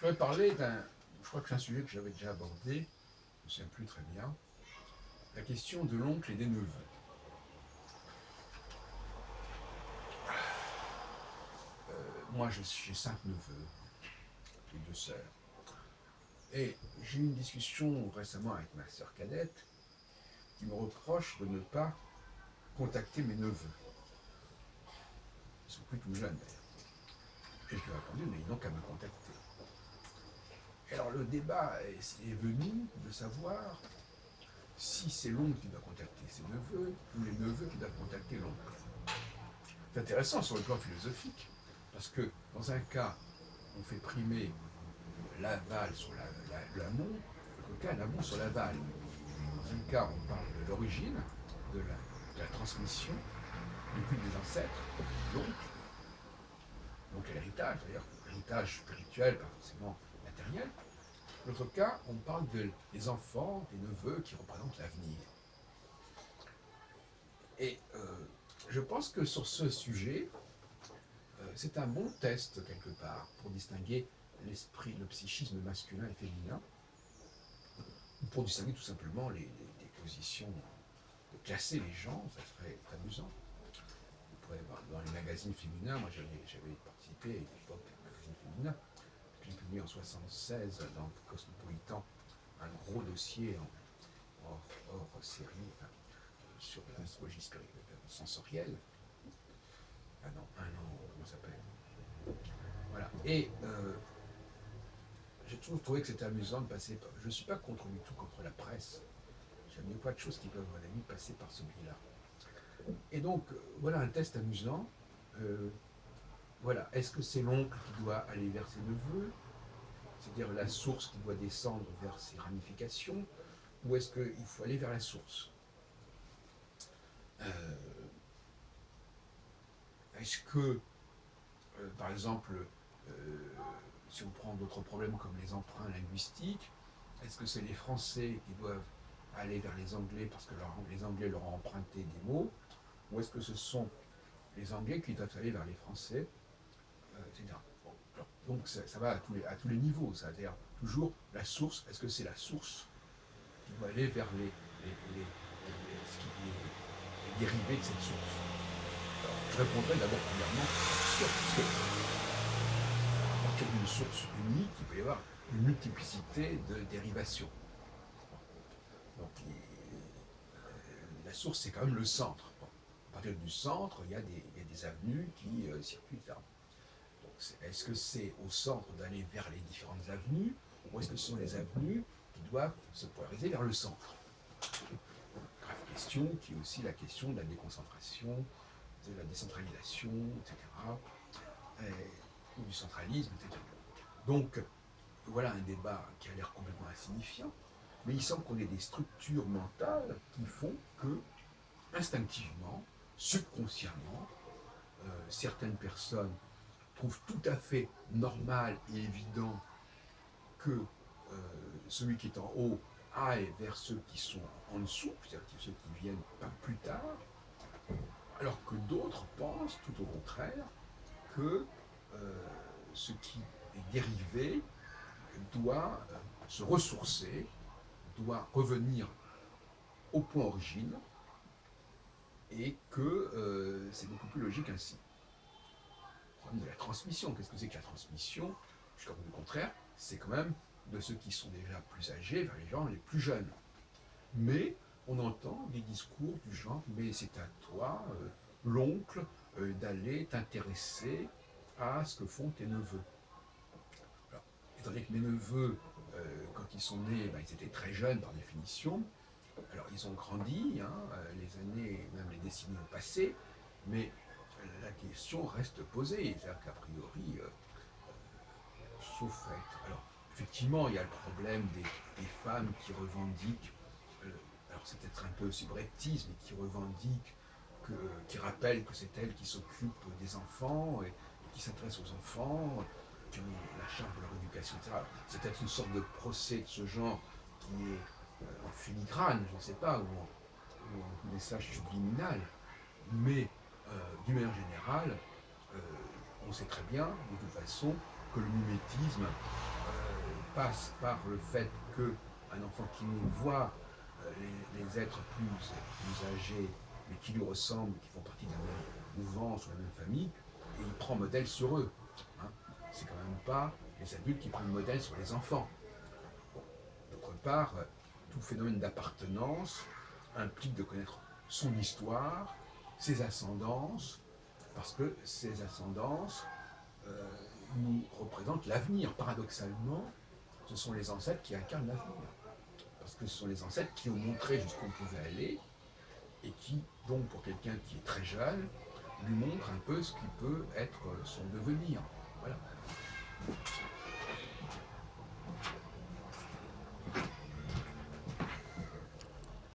voudrais parler d'un. Je crois que c'est un sujet que j'avais déjà abordé, je ne me souviens plus très bien. La question de l'oncle et des neveux. Moi, j'ai 5 neveux et 2 sœurs. Et j'ai eu une discussion récemment avec ma sœur cadette qui me reproche de ne pas contacter mes neveux. Ils sont plus tout jeunes d'ailleurs. Et je lui ai répondu, mais ils n'ont qu'à me contacter. Et alors le débat est venu de savoir si c'est l'oncle qui doit contacter ses neveux ou les neveux qui doivent contacter l'oncle. C'est intéressant sur le plan philosophique, parce que dans un cas, on fait primer l'aval sur l'amont, l'autre cas, l'amont sur l'aval. Dans un cas, on parle de l'origine, de la transmission, depuis des ancêtres, l'oncle, donc l'héritage d'ailleurs, l'héritage spirituel, pas forcément matériel. L'autre cas, on parle des enfants, des neveux qui représentent l'avenir. Et je pense que sur ce sujet, c'est un bon test quelque part pour distinguer l'esprit, le psychisme masculin et féminin, ou pour distinguer tout simplement des positions, de classer les gens, ça serait amusant. Vous pourrez voir dans les magazines féminins, moi j'avais participé à une époque à un magazine féminin, j'ai publié en 1976 dans Cosmopolitan un gros dossier hors série, enfin, sur l'astrologie sensorielle. Comment ça s'appelle? Voilà. Et j'ai toujours trouvé que c'était amusant de passer. Je ne suis pas du tout contre la presse. J'aime mieux pas de choses qui peuvent, à la limite, passer par ce biais-là. Et donc, voilà un test amusant. Voilà. Est-ce que c'est l'oncle qui doit aller vers ses neveux, c'est-à-dire la source qui doit descendre vers ses ramifications, ou est-ce qu'il faut aller vers la source? Est-ce que, par exemple, si on prend d'autres problèmes comme les emprunts linguistiques, est-ce que c'est les Français qui doivent aller vers les Anglais parce que les Anglais leur ont emprunté des mots, ou est-ce que ce sont les Anglais qui doivent aller vers les Français, etc. Bon, donc ça va à tous les niveaux, c'est-à-dire toujours la source, est-ce que c'est la source qui doit aller vers les dérivés de cette source? Alors, je répondrai d'abord premièrement, sûr, parce que à partir d'une source unique, il peut y avoir une multiplicité de dérivations. Donc la source, c'est quand même le centre. Bon, à partir du centre, il y a des avenues qui circulent là. Donc, est-ce que c'est au centre d'aller vers les différentes avenues, ou est-ce que ce sont les avenues qui doivent se polariser vers le centre? Grave question, qui est aussi la question de la déconcentration, de la décentralisation, etc., ou du centralisme, etc. Donc, voilà un débat qui a l'air complètement insignifiant, mais il semble qu'on ait des structures mentales qui font que, instinctivement, subconsciemment, certaines personnes trouvent tout à fait normal et évident que celui qui est en haut aille vers ceux qui sont en dessous, c'est-à-dire ceux qui viennent pas plus tard, alors que d'autres pensent tout au contraire que ce qui est dérivé doit se ressourcer, doit revenir au point origine, et que c'est beaucoup plus logique ainsi. Le problème de la transmission, qu'est-ce que c'est que la transmission? Jusqu'à au contraire, c'est quand même de ceux qui sont déjà plus âgés vers les gens les plus jeunes. Mais on entend des discours du genre, mais c'est à toi, l'oncle, d'aller t'intéresser à ce que font tes neveux. Alors, étant donné que mes neveux, quand ils sont nés, ils étaient très jeunes par définition. Alors ils ont grandi, les années, même les décennies ont passé, mais la question reste posée. C'est-à-dire qu'a priori, sauf être. Alors, effectivement, il y a le problème des femmes qui revendiquent, alors c'est peut-être un peu subreptice, mais qui revendiquent, qui rappellent que c'est elles qui s'occupent des enfants et qui s'intéressent aux enfants, qui ont la charge de leur éducation, etc. Alors, c'est peut-être une sorte de procès de ce genre qui est en filigrane, je ne sais pas, ou en message subliminal, mais d'une manière générale, on sait très bien, de toute façon, que le mimétisme passe par le fait qu'un enfant qui voit les êtres plus âgés, mais qui lui ressemblent, qui font partie de la même mouvance ou de la même famille, et il prend modèle sur eux. Hein. C'est quand même pas les adultes qui prennent modèle sur les enfants. Bon. D'autre part, tout phénomène d'appartenance implique de connaître son histoire, ses ascendances, parce que ces ascendances nous représentent l'avenir. Paradoxalement, ce sont les ancêtres qui incarnent l'avenir. Parce que ce sont les ancêtres qui ont montré jusqu'où on pouvait aller, et qui, donc pour quelqu'un qui est très jeune, lui montrent un peu ce qui peut être son devenir. Voilà.